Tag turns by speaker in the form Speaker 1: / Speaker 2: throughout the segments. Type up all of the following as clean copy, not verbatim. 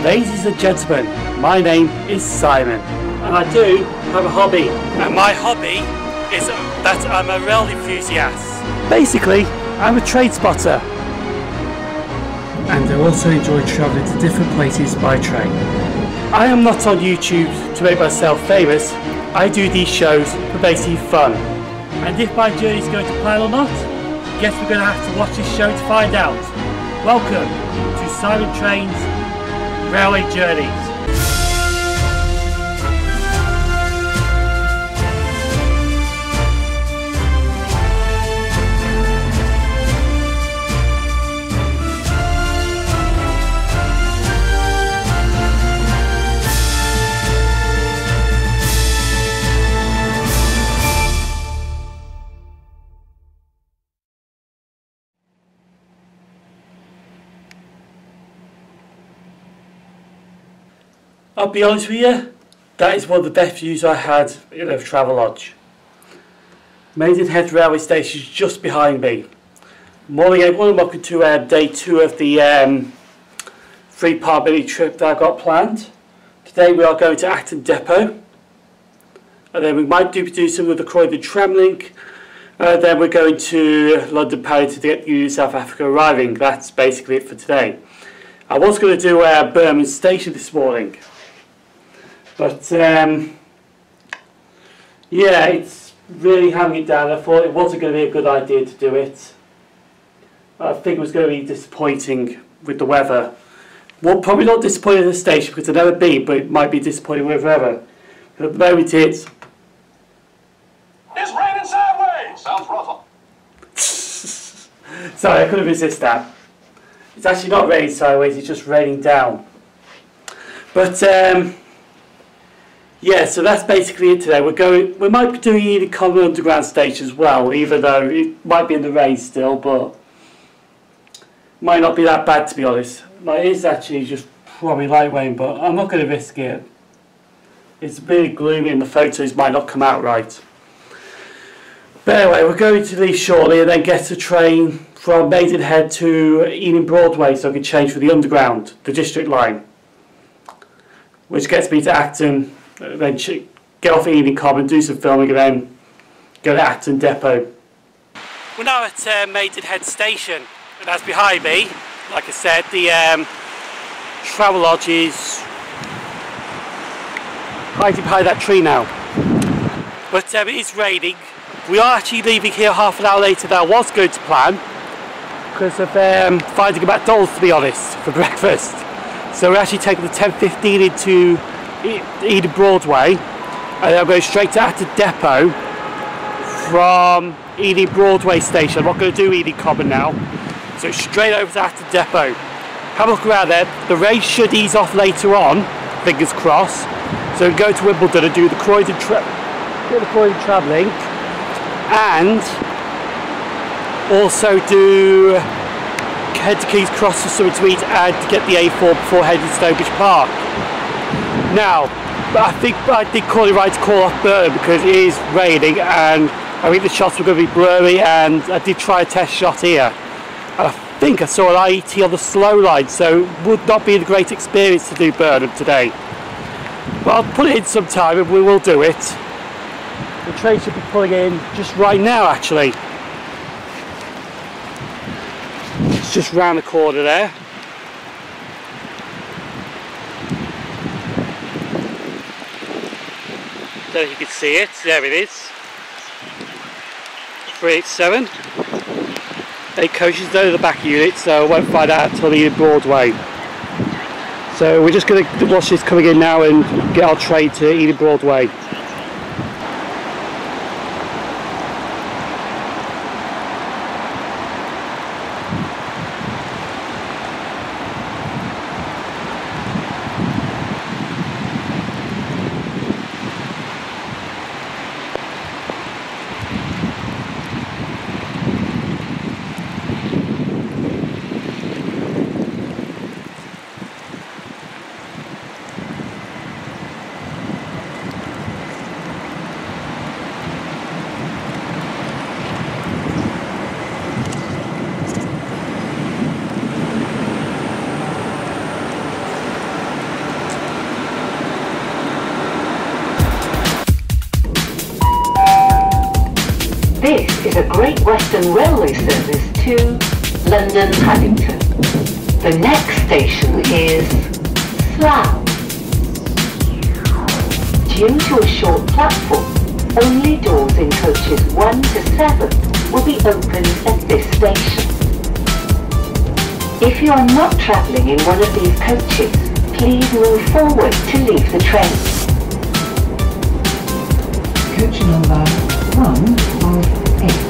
Speaker 1: Ladies and gentlemen, my name is Simon and I do have a hobby, and my hobby is that I'm a rail enthusiast. Basically, I'm a trade spotter, and I also enjoy travelling to different places by train. I am not on YouTube to make myself famous. I do these shows for basically fun, and if my journey is going to plan or not, guess we're going to have to watch this show to find out. Welcome to Simon Trains Railway Journeys. I'll be honest with you, that is one of the best views I had in a Travelodge. Maidenhead railway station is just behind me. Morning everyone, welcome to day 2 of the 3-part mini trip that I've got planned. Today we are going to Acton Depot, and then we might do some of the Croydon tram link, then we're going to London Paddington to get to South Africa arriving. That's basically it for today. I was going to do Birmingham Station this morning, but yeah, it's really having it down. I thought it wasn't going to be a good idea to do it. I think it was going to be disappointing with the weather. Well, probably not disappointing at the station because I've never been, but it might be disappointing with weather. At the moment it's
Speaker 2: raining sideways! Sounds rough.
Speaker 1: Sorry, I couldn't resist that. It's actually not raining sideways, it's just raining down. But yeah, so that's basically it today. We might be doing Ealing Common Underground station as well, even though it might be in the rain still, but might not be that bad to be honest. It is actually just probably light rain, but I'm not going to risk it. It's really gloomy and the photos might not come out right. But anyway, we're going to leave shortly and then get a train from Maidenhead to Ealing Broadway so I can change for the Underground, the District line, which gets me to Acton, then get off Ealing Common, do some filming and then go to Acton Depot. We're now at Maidenhead Station, and that's behind me. Like I said, the Travelodge is hiding behind that tree now. But it is raining. We are actually leaving here half an hour later than I was going to plan because of finding a McDonald's, to be honest, for breakfast. So we're actually taking the 10:15 into Ealing Broadway, and then I'm going straight to Acton Depot from Ealing Broadway station. I'm not going to do Ealing Common now, so straight over to Acton Depot. Have a look around there. The rain should ease off later on, fingers crossed. So we can go to Wimbledon and do the Croydon tram link, and also do head to King's Cross for something to eat and to get the A4 before heading to Stonebridge Park. Now, I think I did call it right to call off Burton because it is raining and I think the shots were going to be blurry, and I did try a test shot here. And I think I saw an IET on the slow line, so it would not be a great experience to do Burnham today. But I'll put it in some time and we will do it. The train should be pulling in just right now actually. It's just round the corner there. Don't know if you can see it. There it is. 387. 8 coaches, those are the back units, so I won't find out until the Broadway. So we're just going to watch this coming in now and get our train to Ealing Broadway.
Speaker 3: the Great Western Railway service to London Paddington. The next station is Slough. Due to a short platform, only doors in coaches 1 to 7 will be opened at this station. If you are not travelling in one of these coaches, please move forward to leave the train. Coach number 1 of 8.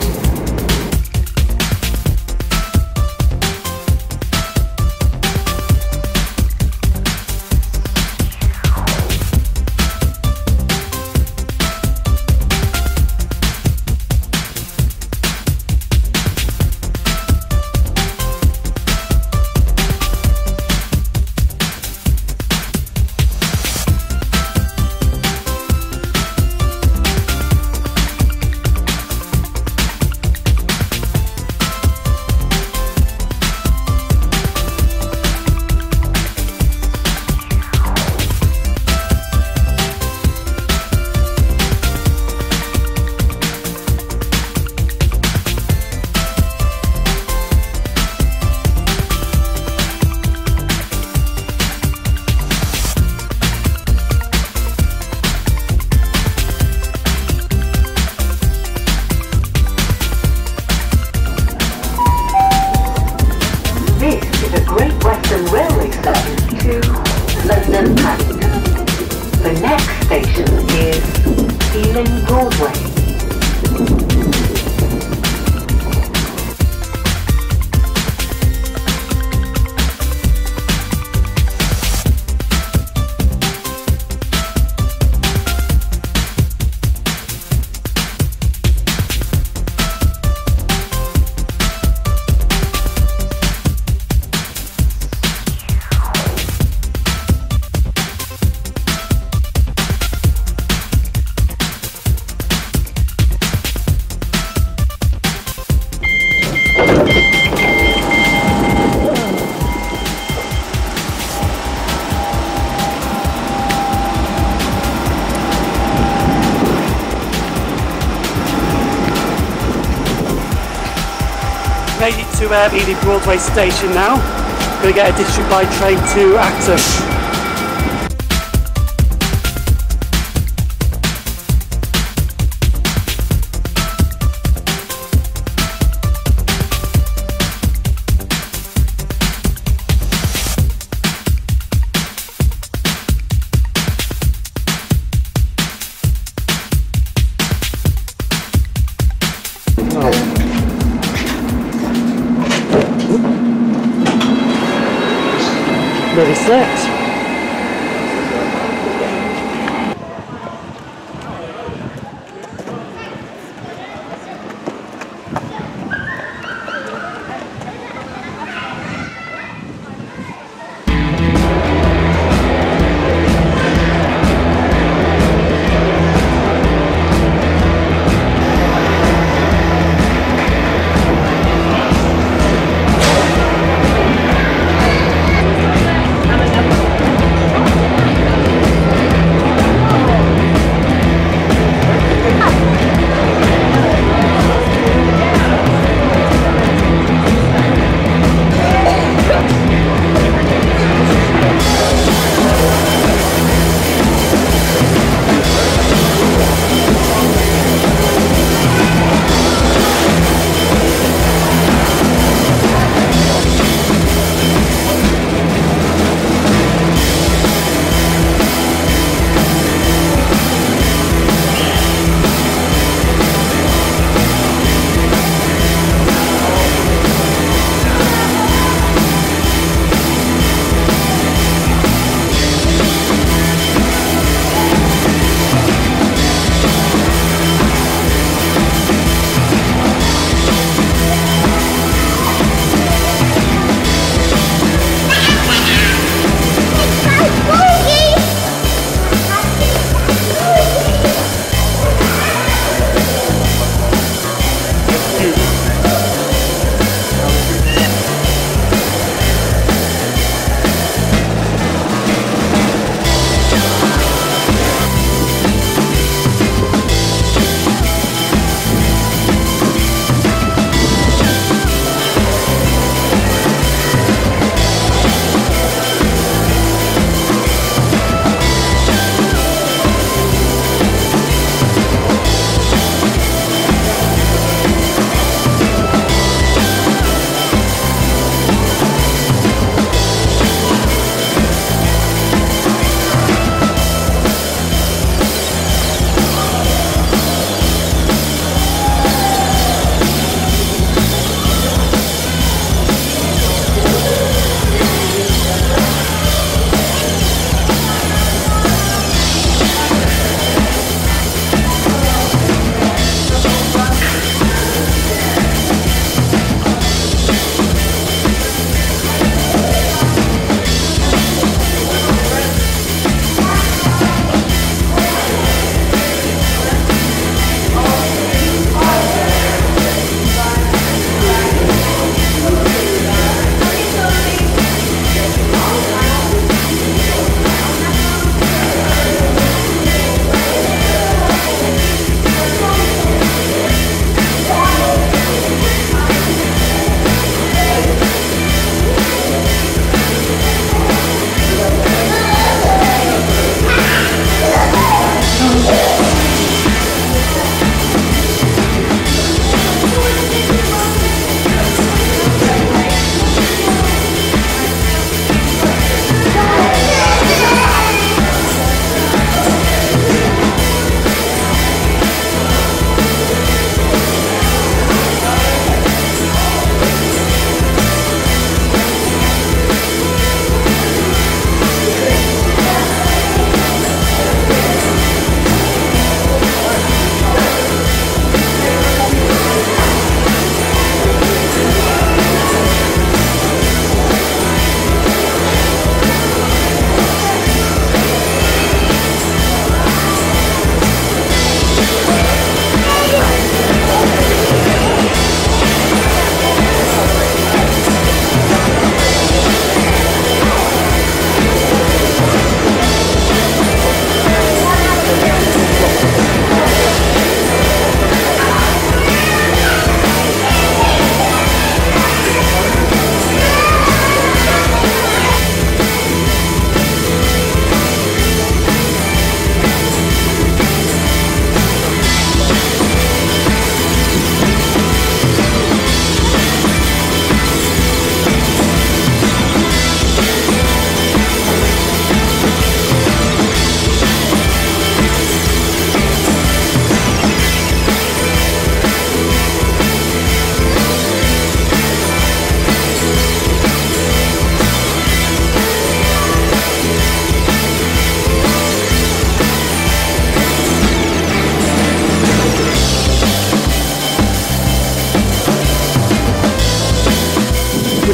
Speaker 3: The next station is Ealing Broadway.
Speaker 1: Made it to Ealing Broadway station now. Going to get a district line train to Acton. Ready, set.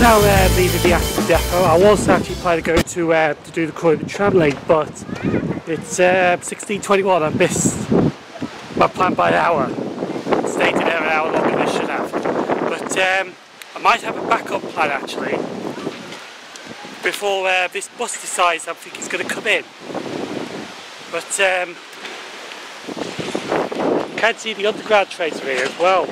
Speaker 1: now leaving the Acton Depot. I was actually planning to go to do the Croydon tram link, but it's 16:21. I missed my plan by an hour. Stayed there an hour longer than I should have. But I might have a backup plan actually before this bus decides I think it's going to come in. But you can see the underground trains are here as well.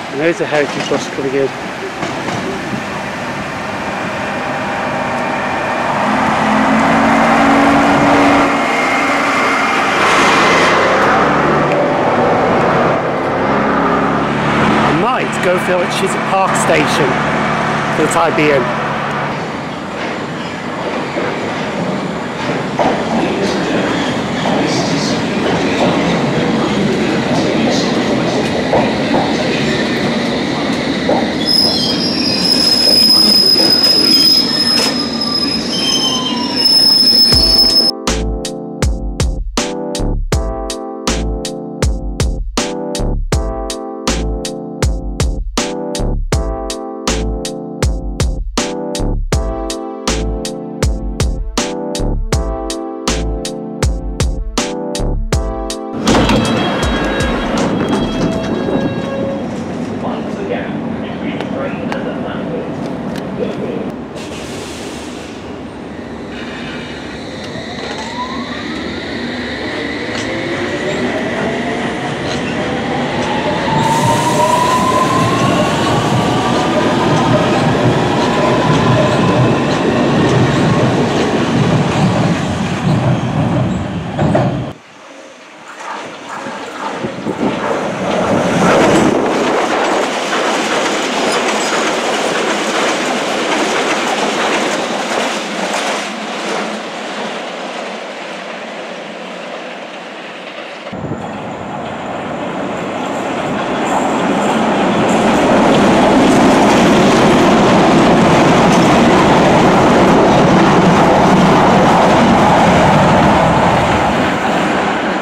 Speaker 1: And there's a heritage bus coming in. I might go film at Chiswick Park station for the time being.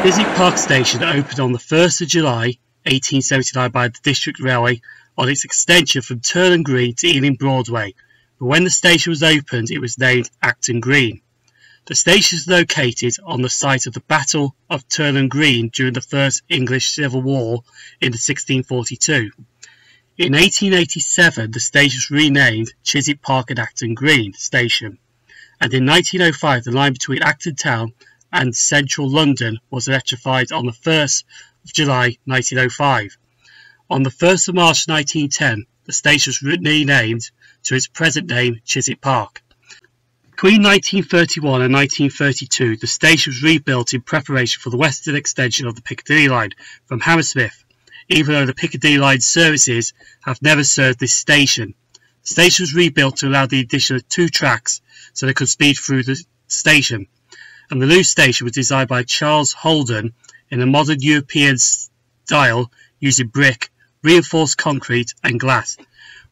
Speaker 1: Chiswick Park Station opened on the 1st of July 1879 by the District Railway on its extension from Turnham Green to Ealing Broadway, but when the station was opened it was named Acton Green. The station is located on the site of the Battle of Turnham Green during the First English Civil War in 1642. In 1887 the station was renamed Chiswick Park and Acton Green Station, and in 1905 the line between Acton Town and central London was electrified on the 1st of July 1905. On the 1st of March 1910, the station was renamed to its present name, Chiswick Park. Between 1931 and 1932, the station was rebuilt in preparation for the western extension of the Piccadilly line from Hammersmith, even though the Piccadilly line services have never served this station. The station was rebuilt to allow the addition of 2 tracks so they could speed through the station, and the new station was designed by Charles Holden in a modern European style using brick, reinforced concrete and glass,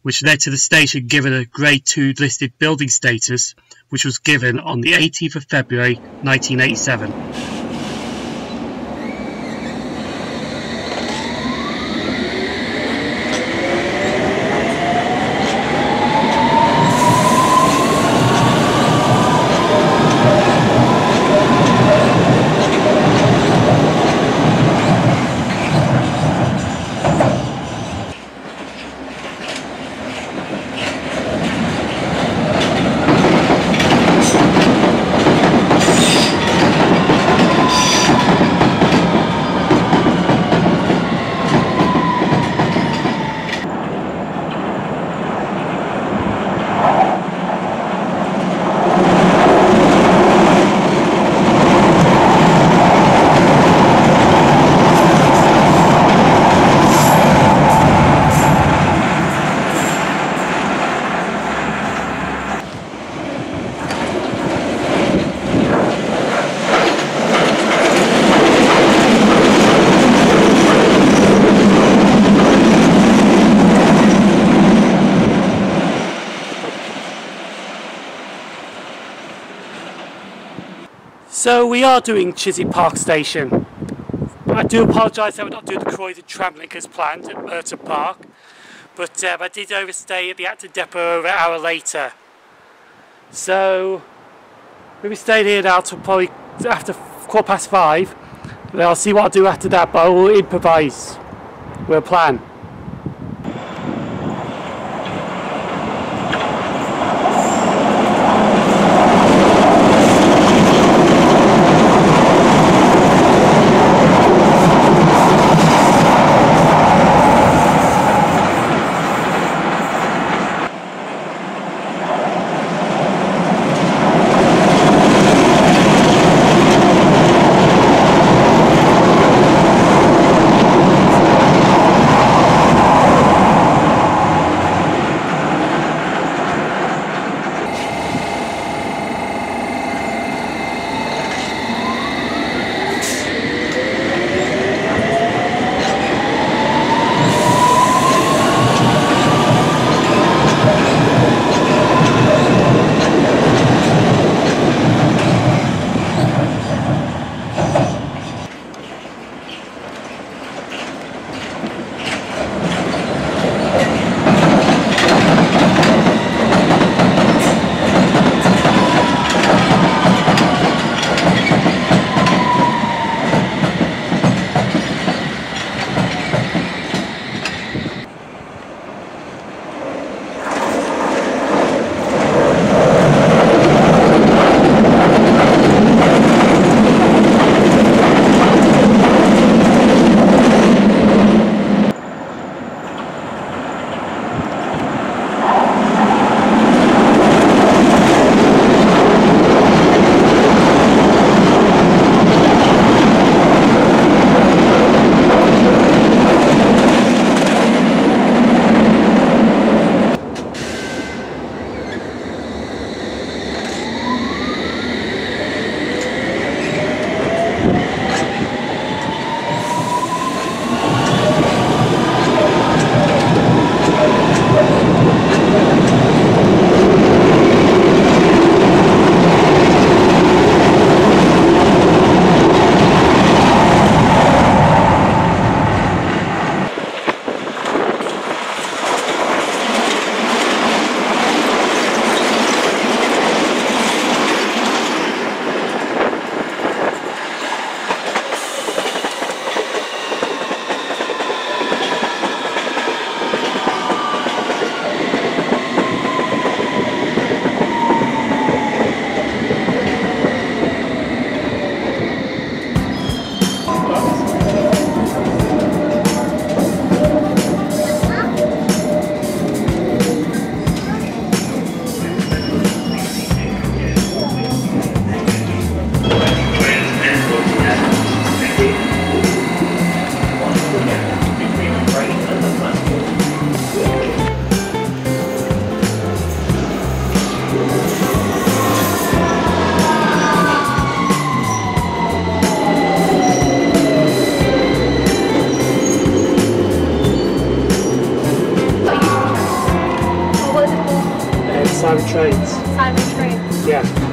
Speaker 1: which led to the station given a Grade 2 listed building status, which was given on the 18th of February 1987. So we are doing Chiswick Park Station. I do apologise that we're not doing the Croydon tram link as planned at Merton Park, but I did overstay at the Acton Depot over an hour later. So we'll be staying here now till probably after 5:15. Then I'll see what I'll do after that, but I will improvise. We'll plan.
Speaker 4: Simon Trains.
Speaker 5: Simon Trains.
Speaker 4: Yeah.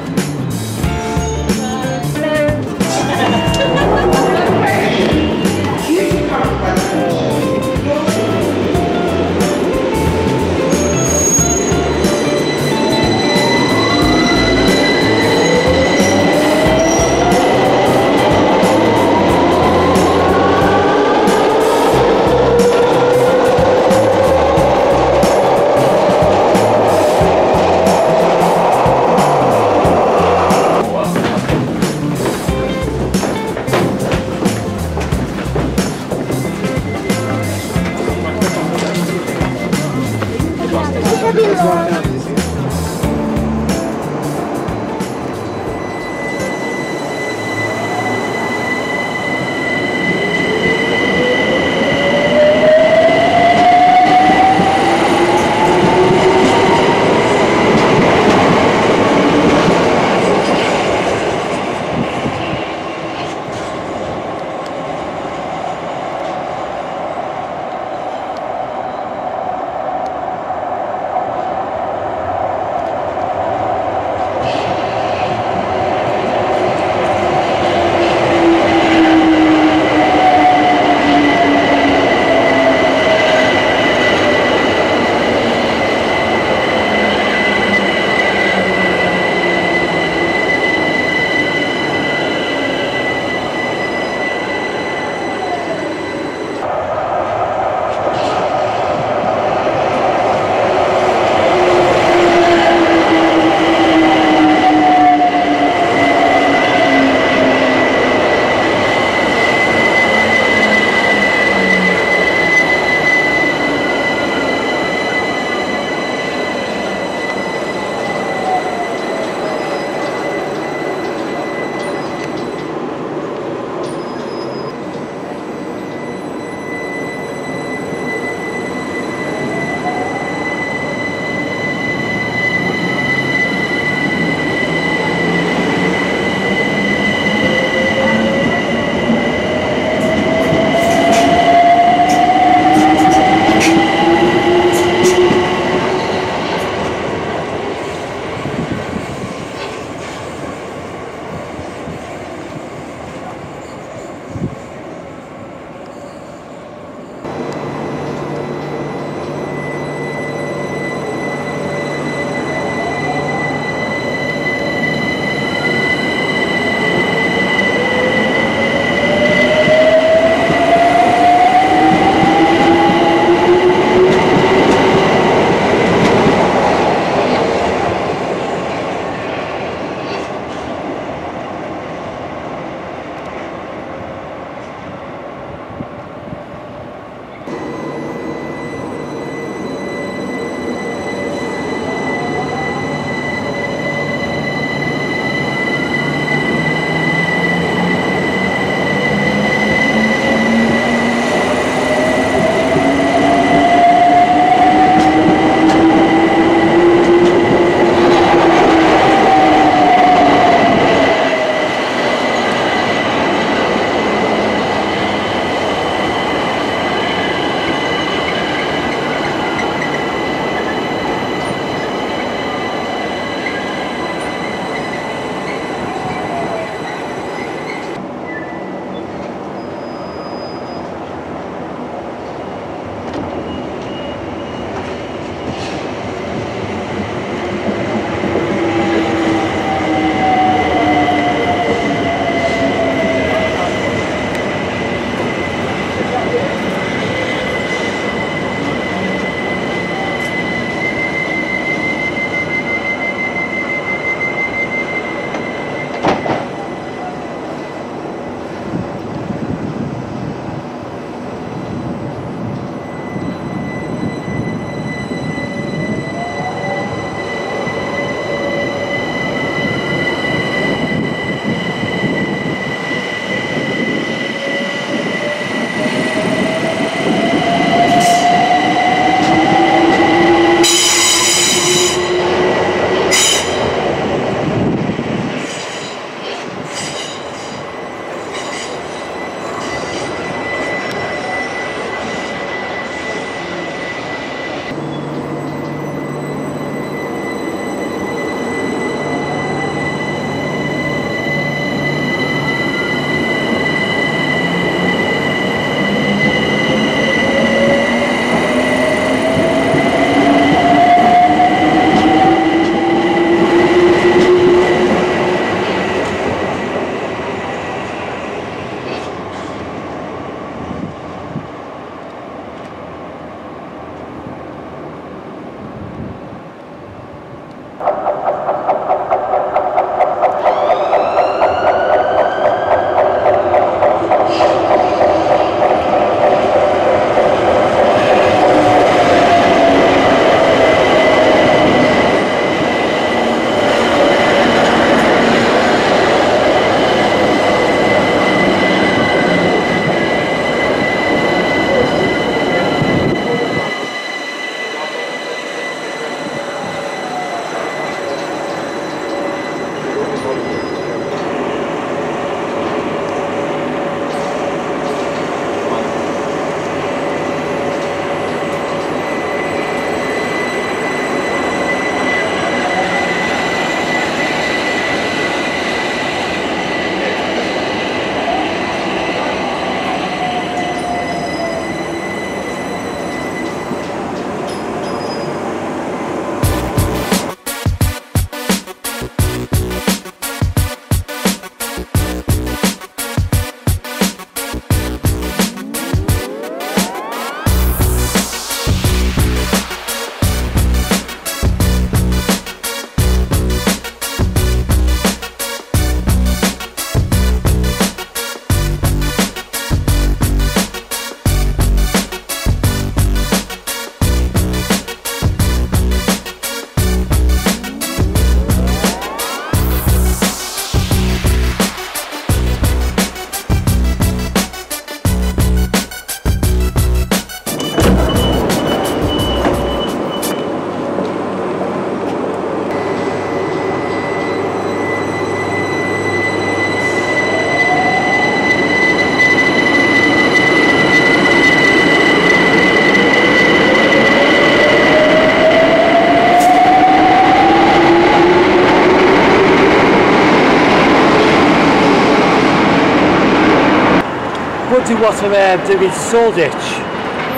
Speaker 1: wondering what I'm doing in Shoreditch.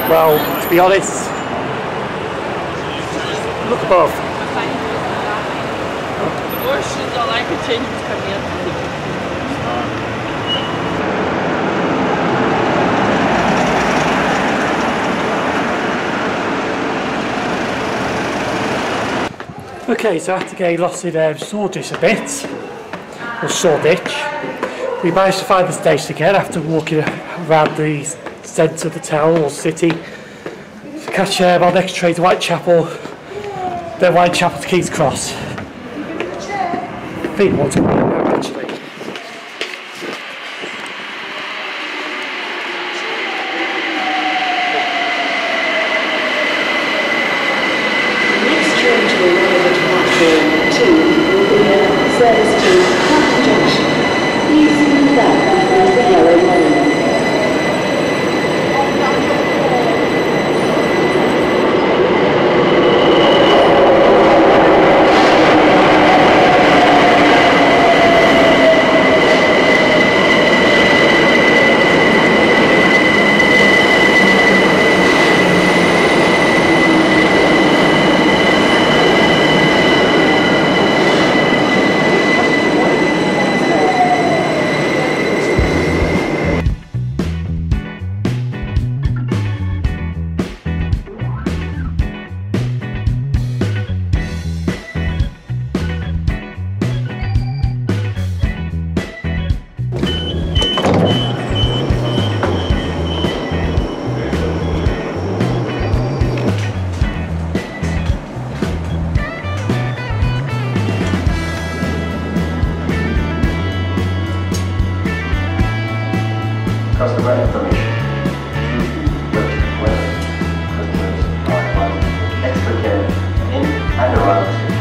Speaker 1: Well, to be honest, look above.
Speaker 5: The oceans are like a change coming in.
Speaker 1: Okay, so after getting lost in Shoreditch a bit, or Shoreditch, we managed to find the station again after walking around the centre of the town or city to catch our next train to Whitechapel, then Whitechapel to King's Cross. I think what's going on there actually.
Speaker 3: Next train to arrive at platform 2 will be a service to Clapham Junction. Please move back behind the yellow line.
Speaker 2: Customer information. Whether customers are providing extra care in and around the station.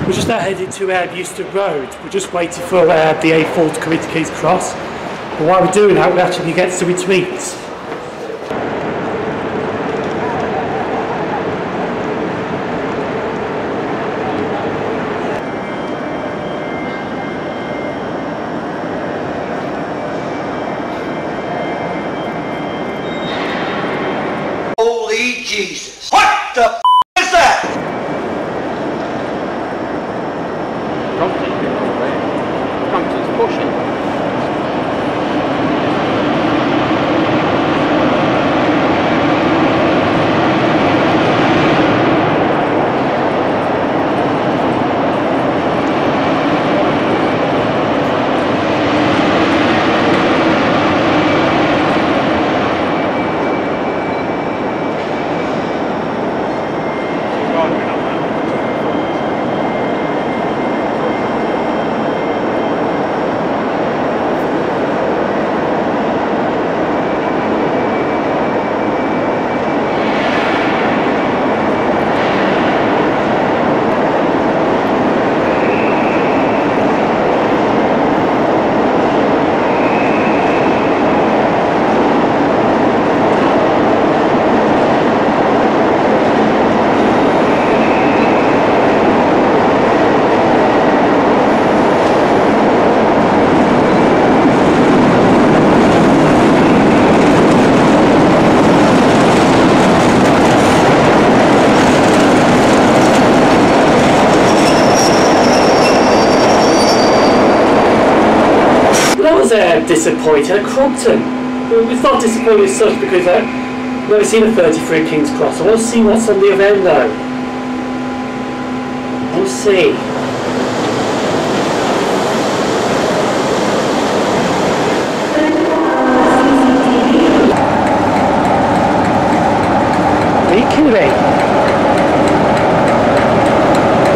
Speaker 1: We're just now heading to Euston Road. We're just waiting for the A4 to come into King's Cross. But while we're doing that, we actually get some retweets.
Speaker 2: Holy Jesus. What the f is that?
Speaker 5: Compton's pushing.
Speaker 1: Disappointed at Crompton. It's not disappointing as such because I've never seen a 33 at King's Cross. I want to see what's on the other end though. We'll see. Are you kidding me?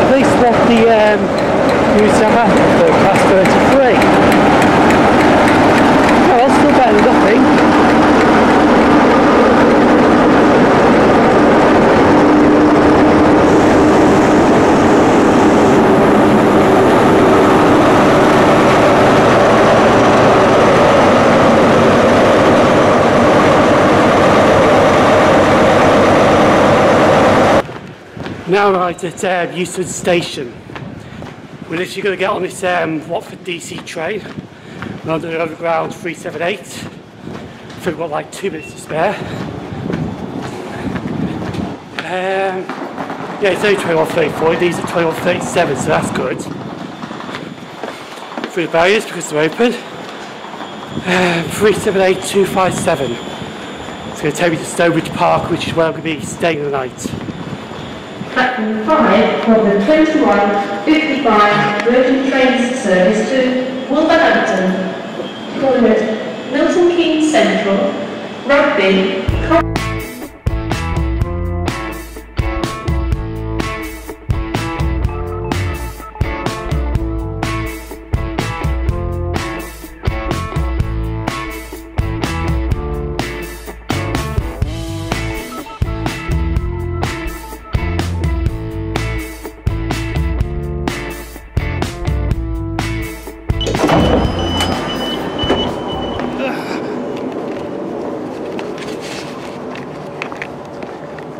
Speaker 1: At least what the news have for class 33. Well, still better than nothing. Now right at Euston Station. We're literally going to get on this Watford DC train. London Overground 378. I think we've got like 2 minutes to spare. Yeah, it's only 21:34. These are 21:37, so that's good. Through the barriers because they're open. 378257. It's going to take me to Stonebridge Park, which is where I'm going to be staying the night.
Speaker 3: Acton 5 for the 21:55 Virgin Trains service to Wolverhampton. Calling at Milton Keynes Central, Rugby,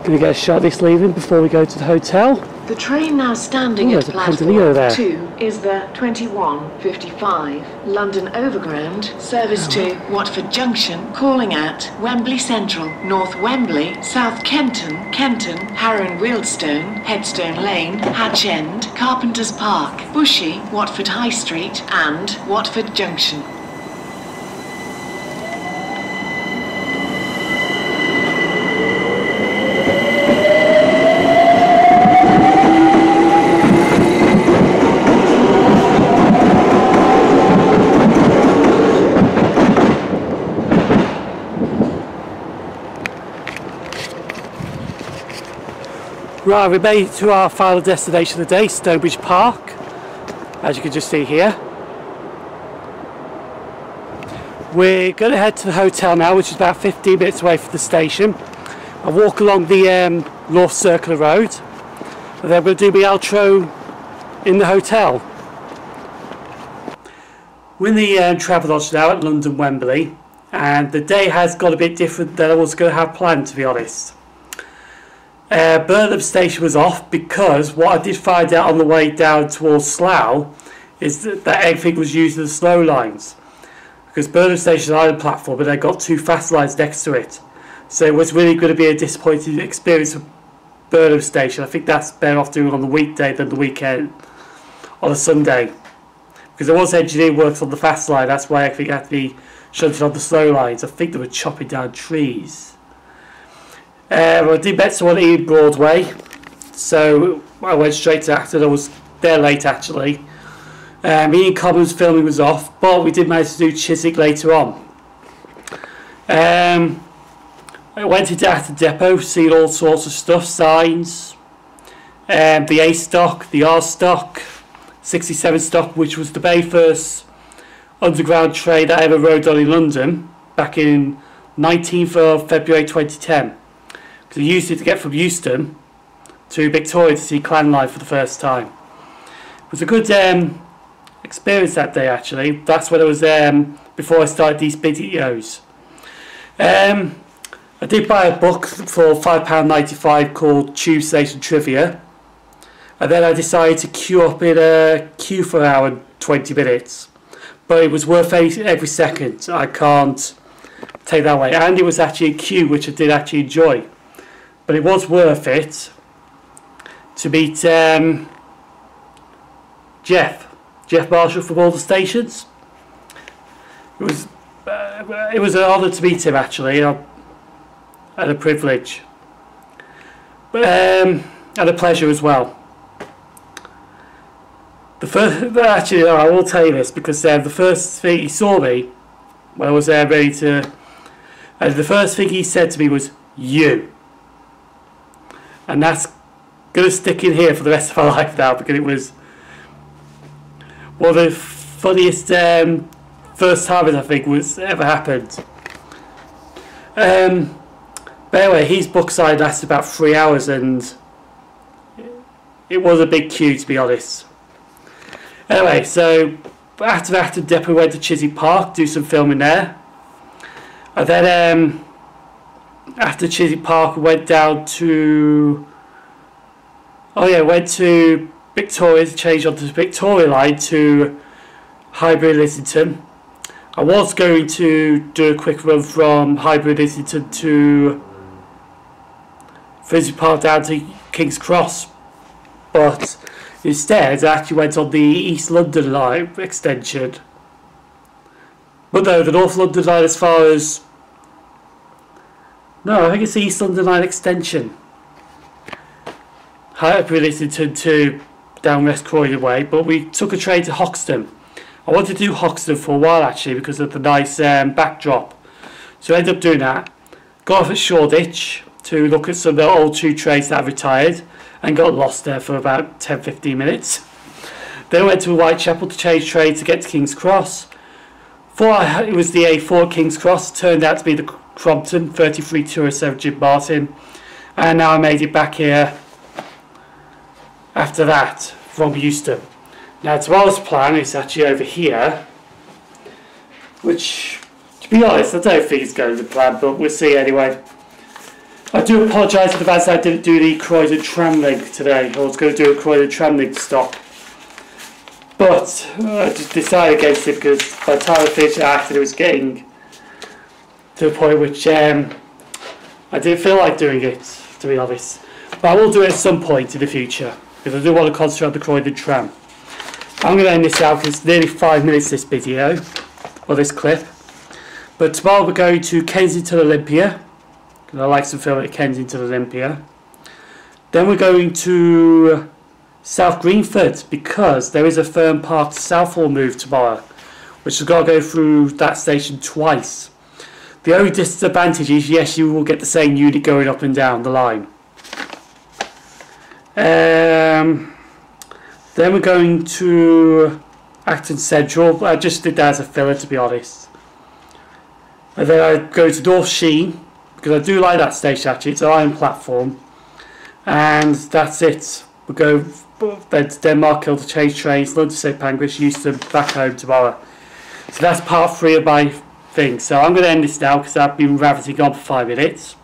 Speaker 1: Going to get a shot of this leaving before we go to the hotel.
Speaker 6: The train now standing at platform 2 is the 21:55 London Overground service to Watford Junction, calling at Wembley Central, North Wembley, South Kenton, Kenton, Harrow and Wealdstone, Headstone Lane, Hatch End, Carpenter's Park, Bushey, Watford High Street and Watford Junction.
Speaker 1: Right, we made it to our final destination of the day, Stonebridge Park, as you can just see here. We're going to head to the hotel now, which is about 15 minutes away from the station. I'll walk along the North Circular Road, and then we'll do my outro in the hotel. We're in the Travelodge now at London Wembley, and the day has got a bit different than I was going to have planned, to be honest. Burnham Station was off because what I did find out on the way down towards Slough is that everything was using the slow lines. Because Burnham Station is an island platform, but they've got 2 fast lines next to it. So it was really going to be a disappointing experience for Burnham Station. I think that's better off doing on the weekday than the weekend, on a Sunday. Because there was engineering works on the fast line, that's why I think it had to be shunted on the slow lines. I think they were chopping down trees. I did bet someone at Ealing Broadway, so I went straight to Acton. I was there late actually. Ian Commons filming was off, but we did manage to do Chiswick later on. I went into Acton Depot, seen all sorts of stuff, signs, the A stock, the R stock, 67 stock, which was the very first underground train that I ever rode on in London back in 19th of February 2010. Because I used it to get from Hoxton to Victoria to see Clan Life for the first time. It was a good experience that day actually. That's when I was before I started these videos. I did buy a book for £5.95 called Tube Station Trivia, and then I decided to queue up in a queue for an hour and 20 minutes, but it was worth every second. I can't take that away, and it was actually a queue which I did actually enjoy, but it was worth it to meet Jeff Marshall from all the stations. It was an honour to meet him actually, and a privilege, but and a pleasure as well. Actually, I will tell you this because the first thing he saw me when I was ready to, and the first thing he said to me was "you," and that's gonna stick in here for the rest of my life now because it was one of the funniest first timers I think was ever happened. But anyway, his book sign lasted about 3 hours and it was a big queue, to be honest. Anyway, so after Acton Depot we went to Chiswick Park, do some filming there. And then after Chiswick Park we went down to, went to Victoria to change onto the Victoria line to Highbury Islington. I was going to do a quick run from Highbury Islington to Finsbury Park down to King's Cross, but instead I actually went on the East London line extension. But no, the North London line as far as... No, I think it's the East London line extension. Highbury Islington to down West Croydon way, but we took a train to Hoxton. I wanted to do Hoxton for a while actually because of the nice backdrop. So I ended up doing that. Got off at Shoreditch to look at some of the old 2 trains that have retired and got lost there for about 10-15 minutes. Then went to Whitechapel to change train to get to King's Cross. Thought it was the A4 at King's Cross, turned out to be the Crompton 33-207 Jim Martin, and now I made it back here after that from Houston. Now tomorrow's plan is actually over here, which to be honest I don't think it's going to plan, but we'll see anyway. I do apologise in advance that I didn't do the Croydon tram link today. I was going to do a Croydon tram link stop, but I just decided against it because by the time I finished Acton it was getting to a point which I didn't feel like doing it, to be honest. But I will do it at some point in the future because I do want to concentrate on the Croydon tram. I'm going to end this out because it's nearly 5 minutes this video, or this clip. But tomorrow we're going to Kensington Olympia. I like some film at Kensington Olympia. Then we're going to South Greenford because there is a Fern Park to Southall move tomorrow, which has got to go through that station twice. The only disadvantage is, yes, you will get the same unit going up and down the line. Then we're going to Acton Central. I just did that as a filler, to be honest. And then I go to North Sheen because I do like that station actually. It's an iron platform, and that's it. We go then to Denmark Hill to change trains, London St Pancras, Euston, back home tomorrow. So that's part 3 of my thing. So I'm going to end this now because I've been ravaging on for 5 minutes.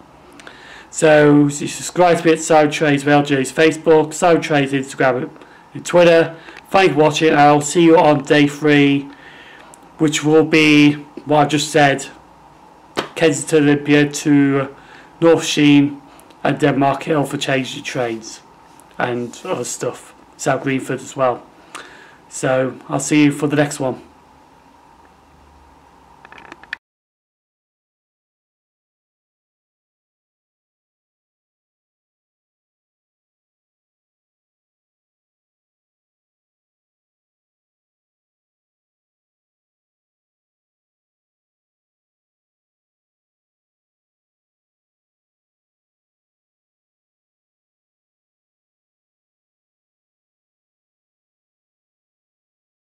Speaker 1: So you subscribe to me at Cybertrades LJ's Facebook, Cybertrades Instagram and Twitter. Thank you for watching, and I'll see you on day 3, which will be what I've just said. Kensington Olympia to North Sheen and Denmark Hill for changing trains and other stuff. South Greenford as well. So I'll see you for the next one.